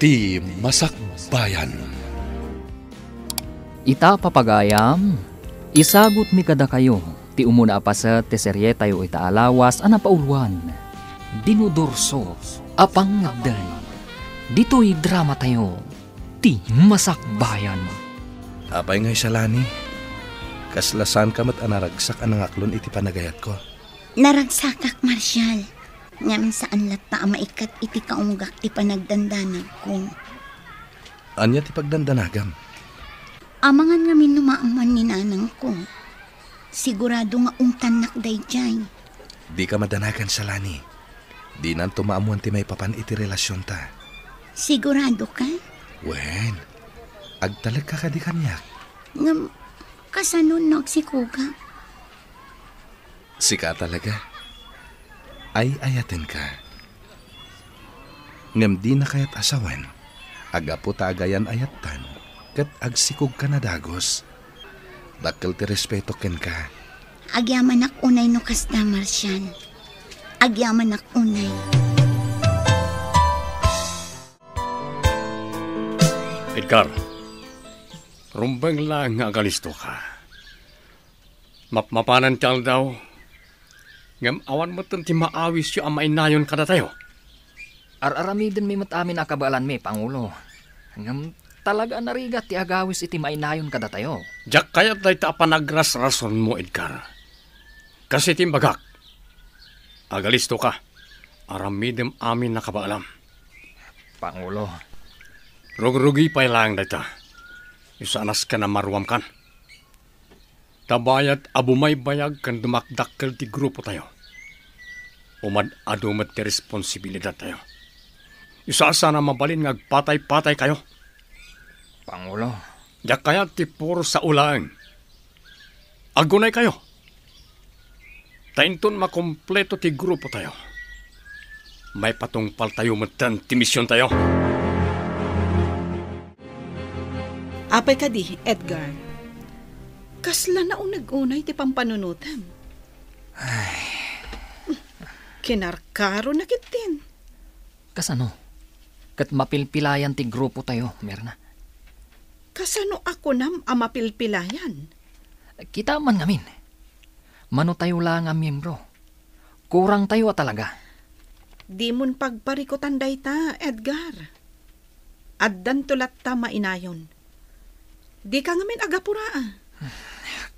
Ti Masakbayan. Ita papagayam, isagot mi kada kayo, ti umuna apasa ti serye tayo itaalawas anapauluan. Dinudorso, apang ngagdan. Dito'y drama tayo, ti Masakbayan. Apay ngay salani, kaslasan ka mat anaragsak anangaklon iti panagayat ko. Naragsakak, Marshal. Ngam saan lata maikat iti kaunggak ti panagdandanag ko. Anya ti pagdandanagam? Amangan nga minumaaman ni nanang ko. Sigurado nga ungtanak dayjay. Di ka madanagan salani. Di nan tumaamuan ti may papan iti relasyon ta. Sigurado ka? Wen, agtalag ka di kanyak. Ngam, kasanon nagsikuga? Sika talaga. Ay ayaten ka. Ngam di na kayat asawan. Agapo tagayan ayatan. Kat agsikog ka na dagos. Dakkel ti respeto ken ka. Agyaman ak unay no kasda, Marshal. Agyaman ak unay. Edgar, rumbang lang nga agalisto ka. Mapanan tiyal daw. Ngam awan mo ti maawis yu amay nayon kada tayo. Ar-aramidin mi matamin akabalan mi, Pangulo. Ngam talaga narigat ti agawis iti mainayon kada tayo. Jak kayat day ta panagras rason mo, Edgar. Kasi timbagak. Agalisto ka. Aramidem amin nakabaalam. Pangulo. Rugrugi pa lang day ta. Isanas ka na maruam kan. Tabayat abumay bayag kan dumakdakkel ti grupo tayo. Umad-adumat ti responsibilidad tayo. Isa-asa na mabalin ngagpatay-patay kayo. Pangulo. Yak kaya ti puro sa ulang. Agunay kayo. Tainton makompleto ti grupo tayo. May patungpal tayo matan ti misyon tayo. Apay ka di, Edgar. Kasla na unag-unay ti pampanunutan. Ay. Kinarkaro na kitin. Kasano? Kat mapilpilayan ti grupo tayo, Mirna. Kasano ako nam amapilpilayan? Kita man ngamin. Mano tayo lang ang miyembro. Kurang tayo talaga. Di mon pagparikutan day ta, Edgar. Addan tulat ta mainayon. Di ka ngamin agapura.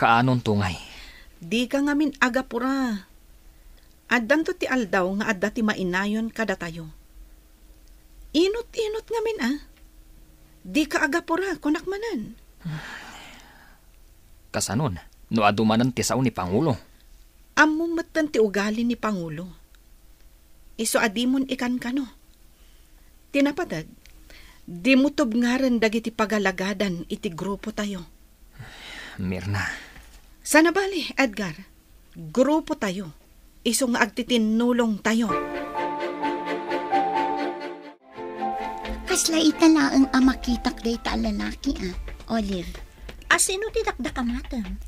Kaanon tungay? Di ka ngamin agapura. Addan to ti aldaw nga adda ti mainayon kada tayo. Inot-inot ngamin Di ka agapura kunak manan. Kasanon? No adumanan ti sao ni Pangulo. Ammo matan ti ugali ni Pangulo. Iso adimon ikan kano. Tinapadag, di mo tubngaran dagiti pagalagadan iti grupo tayo. Mirna. Sana bali, Edgar. Grupo tayo. Iso nga agtitinulong tayo. Kasla italaang amakitak day ta lalaki, Olive. Asino ti dakdakamatam?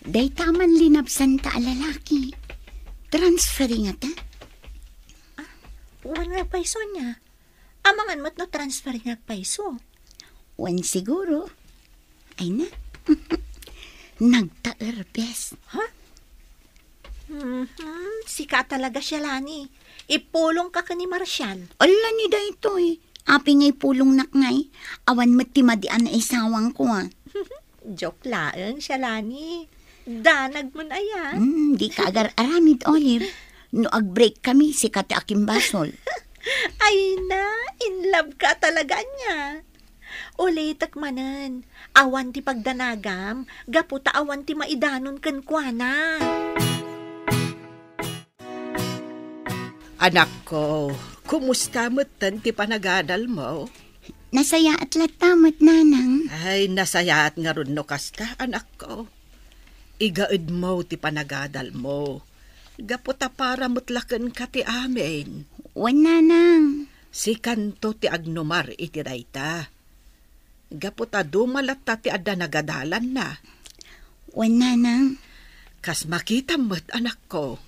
Day taman linabsan ta lalaki. Transferring ata? Wan nga paiso niya. Amangan mo't no transfer nga paiso. Wan siguro. Ay na. Nagta-erbes. Ha? Sika talaga siya, Lani. Ipulong ka ni Marshal. Ala ni da ito Api ngay pulong nakngay. Awan matimadian na isawang ko Joke laeng siya, Lani. Danag mo na yan. Di ka agar aramid, Olive. No ag-break kami, si Kati Akim Basol. Ay na, in love ka talaga niya. Ulitak manan, awan ti pagdanagam, gaputa awan ti maidanon kan kuana. Anak ko, kumusta mo ti panagadal mo? Nasaya at latamat, nanang. Ay, nasaya at nga ron no kasta, anak ko. Igaid mo ti panagadal mo. Gaputa para mutlaken ka ti amin. Wan, nanang. Si kanto ti agnomar iti dayta. Gaputa dumalat ta ti adda nagadalan na. Wan, nanang. Kas makita mo't anak ko.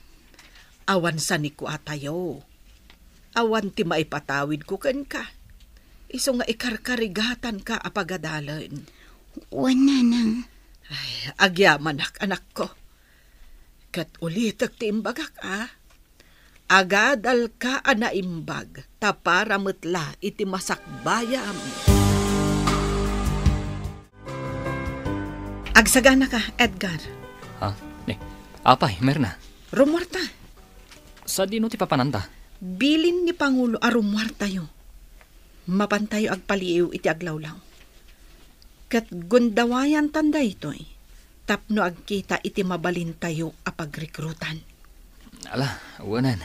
Awan sa ni ko atayo. Awan ti maipatawid ko ken ka. Iso nga ikarkarigatan ka apagadalan. Wana nang. Ay, agyaman anak ko. Kat ulit tiimbagak Agadal ka anaimbag, tapara metla iti masakbayam. Agsagana ka, Edgar. Ha? Apay, Mirna. Rumwarta. Sa dino ti papananda? Bilin ni Pangulo a rumwarta yo. Mapantayo agpaliiw iti aglawlaw. Kat gundawayan tanda ito'y. Tapno agkita iti mabalin tayo apagrekrutan. Ala, wanan.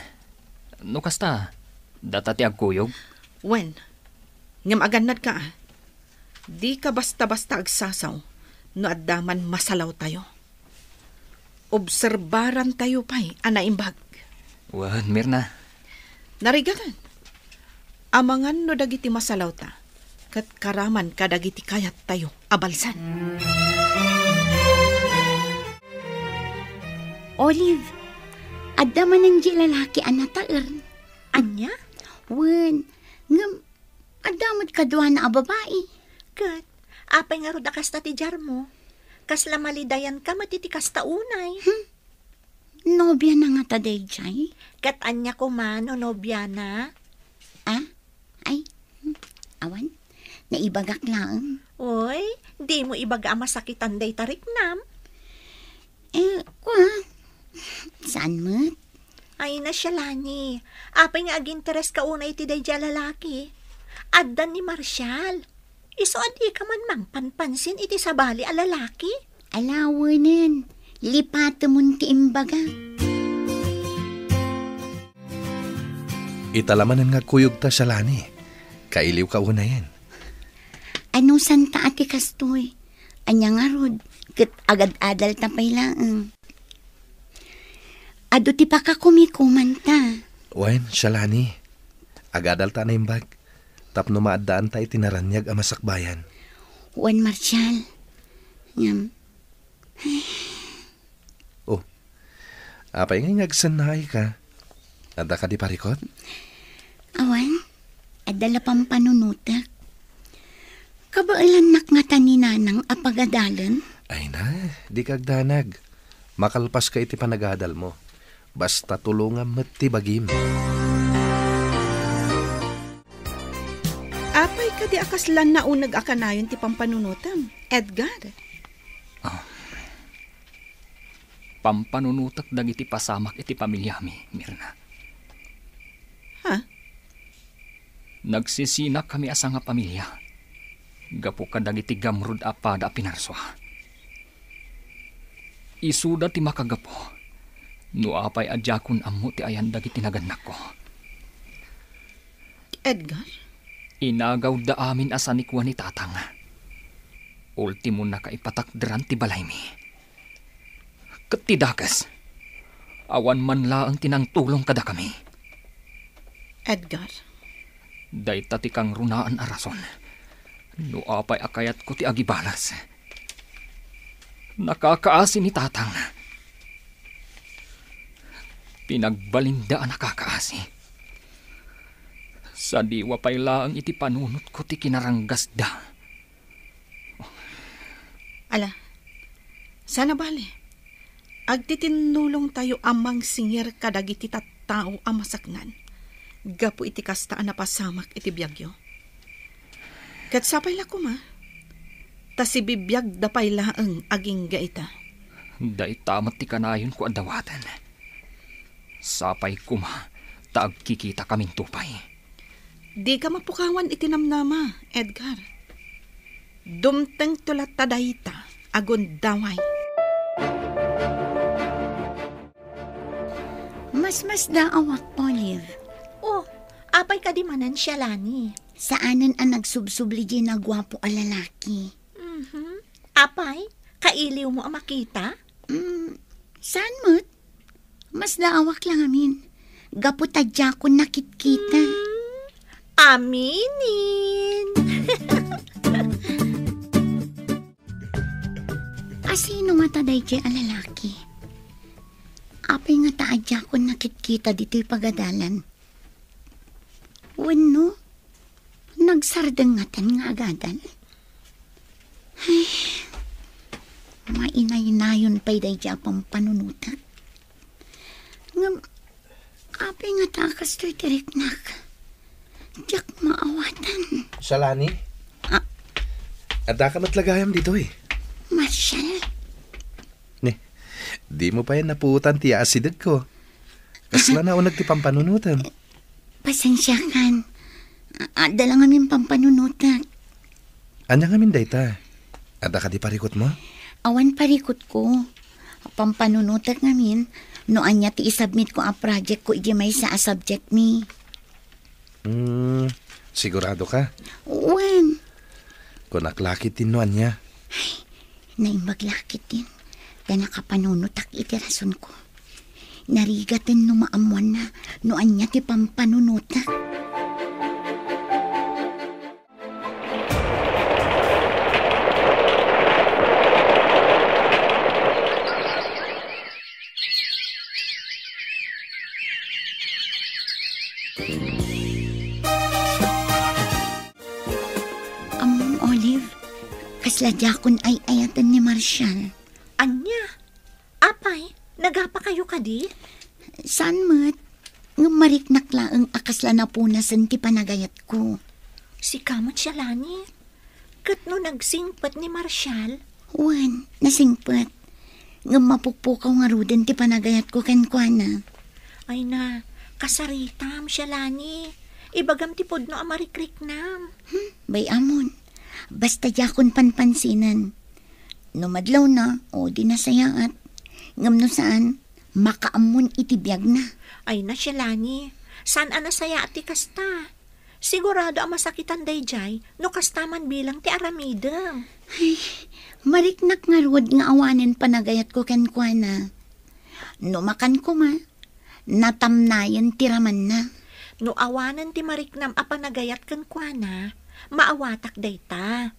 No kasta, data ti agkuyog? Wen, ngam aganad ka Di ka basta-basta agsasaw, no addaman masalaw tayo. Obserbaran tayo pa'y anaimbag. Wan, Mirna. Narigatan. Amangan no dagiti masalaw ta, kat karaman kadagiti kayat tayo abalsan. Olive, addaman ng di lalaki anataer. Anya? Wen, ngam, adamad kadwa na a babae. Kat, apay nga roda kasta ti jar mo. Kasla malidayan ka matitikas ta unay. Nobya na nga taday jay. Kat anya ko man o nobya na. Ay, awan, naibagak lang. Oy, di mo ibaga masakitan day tarik nam. Saan mo? Ay na siya lani. Apay nga aginteres ka unay ti day dya lalaki. Addan ni Marshall. Iso adi ka man mang panpansin iti sabali a lalaki. Alawanin, lipata mo ti imbaga. Italamanan nga kuyog ta sa lani. Kailiw ka una yan. Ano santa ati kastoy? Anya nga rod, kat agad-adal tapay lang. Ado ti pa ka kumikuman ta. Wen, Shalani. Agadal ta na imbag. Tapno maadaan ta itinaranyag ang masakbayan. Wan Marshall. Ngam. Oh, apay nga ngagsanay ka. Anda ka di parikot? Awan, adala pang panunutak. Kabailan nak nga taninanang apagadalan? Ay na, di kagdanag. Makalpas ka iti panagadal mo. Basta tulungan met ti bagim. Apay ka di akaslan na unag akanayon ti pampanunutam, Edgar. Pampanunutak dagiti pasamak iti pamilyami, Mirna. Ha? Nagsisinak kami asa nga pamilya. Gapo ka dagiti gamrud apada pinarswa. Isuda ti makagapo. No apay adjakon ammo ti ayan dagiti naganak ko. Edgar? Inagaw da amin asa ni kuwa ni tatang. Ultimo na kaipatakderan ti balay mi. Katidakas. Awan man laang tinangtulong kada kami. Edgar? Dayta ti kang runaan a rason. No apay akayat ko ti agibalas. Nakakaasi ni tatang. Pinagbalinda ang nakakaasi. Sa diwa pa'y laang iti panunot ko ti kinaranggasda. Ala, sana bali. Agtitinulong tayo amang singir kadagiti tattao amasaknan. Gapu iti kastaan na pasamak iti biyagyo. Kat sapay la kuma. Ta si bibiyag dapay laang aging gaita. Day tamat ti kanayon ko adawatan. Sapay kuma, taag kikita kaming tupay. Di ka mapukawan itinamnama, Edgar. Dumteng tulat tadayta, agon daway. Mas daawak, Olive. Oh, apay ka di manan siya lani. Saanan ang nagsubsubli di na gwapo a lalaki? Apay, kailiw mo ang makita? Saan mo't? Mas daawak lang amin. Gaputadya ko nakit-kita. Aminin! Asino nga taday di a lalaki? Apay nga taadya ko nakit-kita dito'y pagadalan. Wano? agsardengatan nga agadan. Ay, mainay-nayon pa'y day pang panunutak. Ngam, apay nga takas to'y tiriknak. Diyak maawatan. Salani? Ada ka matlagayam dito eh. Marshal, Di mo pa yan napuutan ti asidag ko. Kasla na unag ti pampanunutan. pasensya kan. Dala nga min pampanunutak. Anya nga min dayta? Ada ka di parikot mo? Awan parikot ko. Pampanunutak nga min. No anya ti isubmit ko a project ko iji may sa a subject mi. Sigurado ka? Uwan. Kung naklakit din no anya. Naimaglakit din. Da nakapanunutak iti rason ko. Narigatin no maamuan na. No anya ti pampanunutak. Olive, kasladyakon ay ayatan ni Marshal. Anya? Apay, nagapa kayo kadi? Saan mat? Nga mariknak laang akasla na punasan ti panagayat ko. Si kamot siya lani. Kat no nagsingpat ni Marshal. Wan, nasingpat. Nga mapukpukaw nga ruden ti panagayat ko kenkwana. Ay na, kasaritam siya lani. Ibagam ti podno amarikrik nam. Bay amon, basta yakon panpansinan. Numadlaw na, o di nasayaat. Ngam no saan, makaamon itibiyag na. Ay na siya lani. Saan anasaya ati kasta? Sigurado ang masakitan dayjay no kastaman bilang ti aramidem. Ay, mariknak nga ruod nga awanin panagayat ko kenkwana. Numakan ko ma, natamnayan tiraman na. No awanan ti mariknam a panagayat ken kuana, maawatak dayta.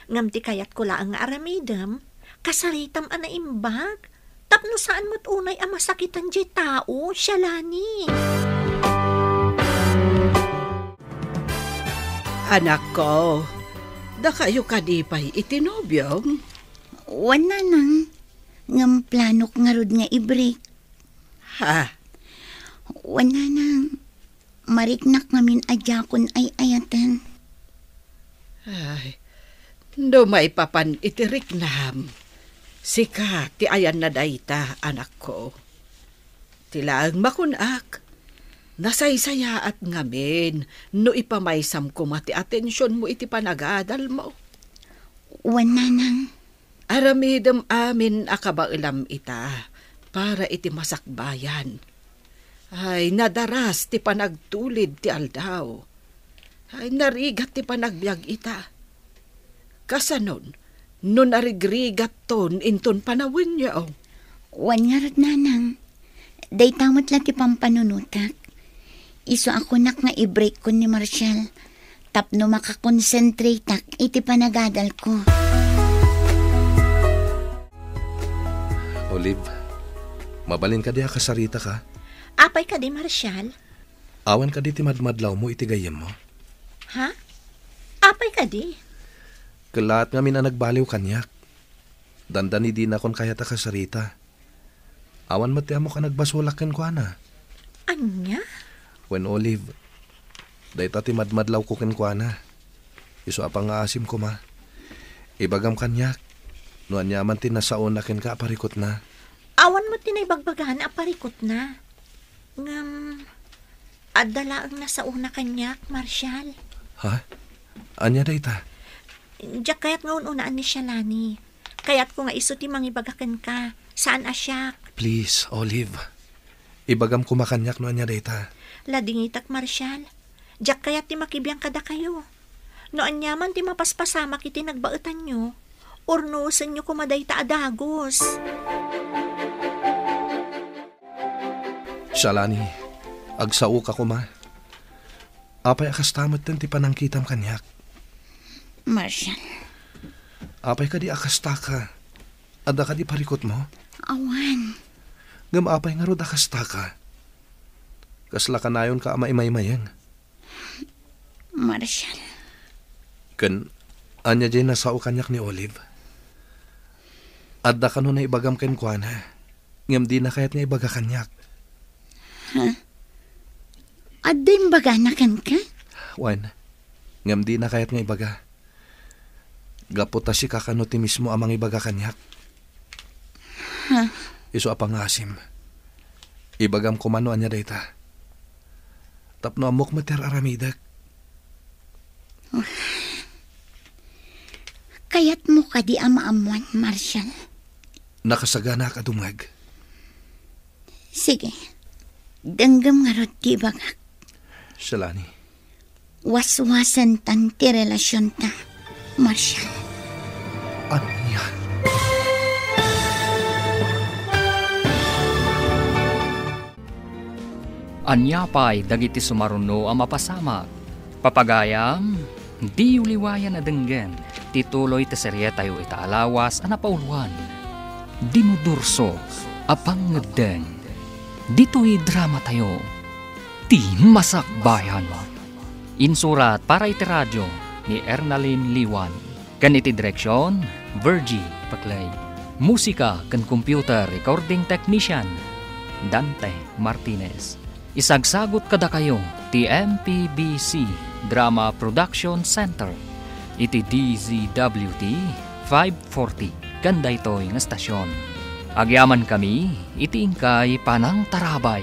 Ngam ti kayat ko laang nga aramidem, kasaritam ana imbag. Tapno saan mo't unay a masakitan di tao, siya lani. Anak ko, da kayo kadipay itinobyo. Wana nang, ngam planok nga rod nga i-break. Ha? Wana nang, mariknak ngamin adyakon ay ayatan. Ay, do may papan itirik nam. Sika, ti ayan na dayta, anak ko. Tilaang makunak. Nasaysaya at ngamin, no ipamaysam ko mati atensyon mo iti panagadal mo. Wana nang, Aramidem amin akabailam ita, para iti masakbayan. Ay, nadaras ti panagtulid ti aldaw. Ay, narigat ti panagbiag ita. Kasanon, no narigrigat ton inton panawin niya. wan nga rod nanang. Day tamot lang ti pampanunutak. Iso ako nak nga i-break ko ni Marshal. Tapno makakonsentrate tak iti panagadal ko. Olive, mabalin ka di kasarita ka. Apay ka di, Marshal? Awan ka di ti madmadlaw mo iti gayem mo. Ha? Apay ka di? Kalaat nga min ang nagbaliw kanyak. Dandani di na kon kaya ta kasarita. Awan mati mo ka nagbasulaken ko ana. Anya? When Olive, day tati madmadlaw ko kenkwana. Iso apang aasim ko ma. Ibagam kanyak. Nuan yaman ti nasaon na ken ka aparikot na. Awan mo tinaybagbagan aparikot na. Ngam, adala ang nasa una kanyak, Marshal. Ha? Anya day ta? Diyak kayat nga unaan ni siya lani. Kayat ko nga iso ti mangibagakan ka. Saan asyak? Please, Olive. Ibagam ko makanyak no anya day ta. Ladingitak, Marshal. Diyak kayat ti makibiyang kada kayo. No anyaman ti mapaspasama kiti nagbaetan nyo. Ornusan nyo kumaday ta adagos. Salani, agsao ka ko ma. Apay akastamat din ti panangkitam kanyak. Marshal, Apay ka di akasta ka. Ada ka di parikot mo. awan. Ngam apay nga rod akasta ka. Kasla ka nayon ka ama imay-mayang. Marshal, Kan, anya dyan nasao kanyak ni Olive. Adda ka nun na ibagam ken kuana. Ngam di na kayat nga ibaga kanyak. Aday baganakan ka? Wan, ngam di na kayat nga ibaga. Gaputa si kakanuti mismo amang ibaga kanyak. Iso apang asim. Ibagam kumano anya dayta. Tapno amok mater aramidak. Kayat mo ka di ama-amuan, Marshall. Nakasagana ka dumag. Sige, danggam nga rod di bagak. Salani. Waswasan tan ti relasyon ta, Marshall. Ano niya? Anya pa'y dagiti sumaruno ang mapasamak. Papagayam, di uliwayan na denggen. Tituloy ta serye tayo itaalawas ang napauluan. Dinudurso, apang ngedeng. Dito'y drama tayo. Ti masakbayan. Insurat para iti radyo ni Ernalyn Liwan. Ganiti direksyon, Virgie Paclay. Musika kan computer recording technician, Dante Martinez. Isagsagot kada kayo ti MPBC Drama Production Center iti DZWT 540 kanda ito'y nga stasyon. Agyaman kami iti ingkay Panang Tarabay.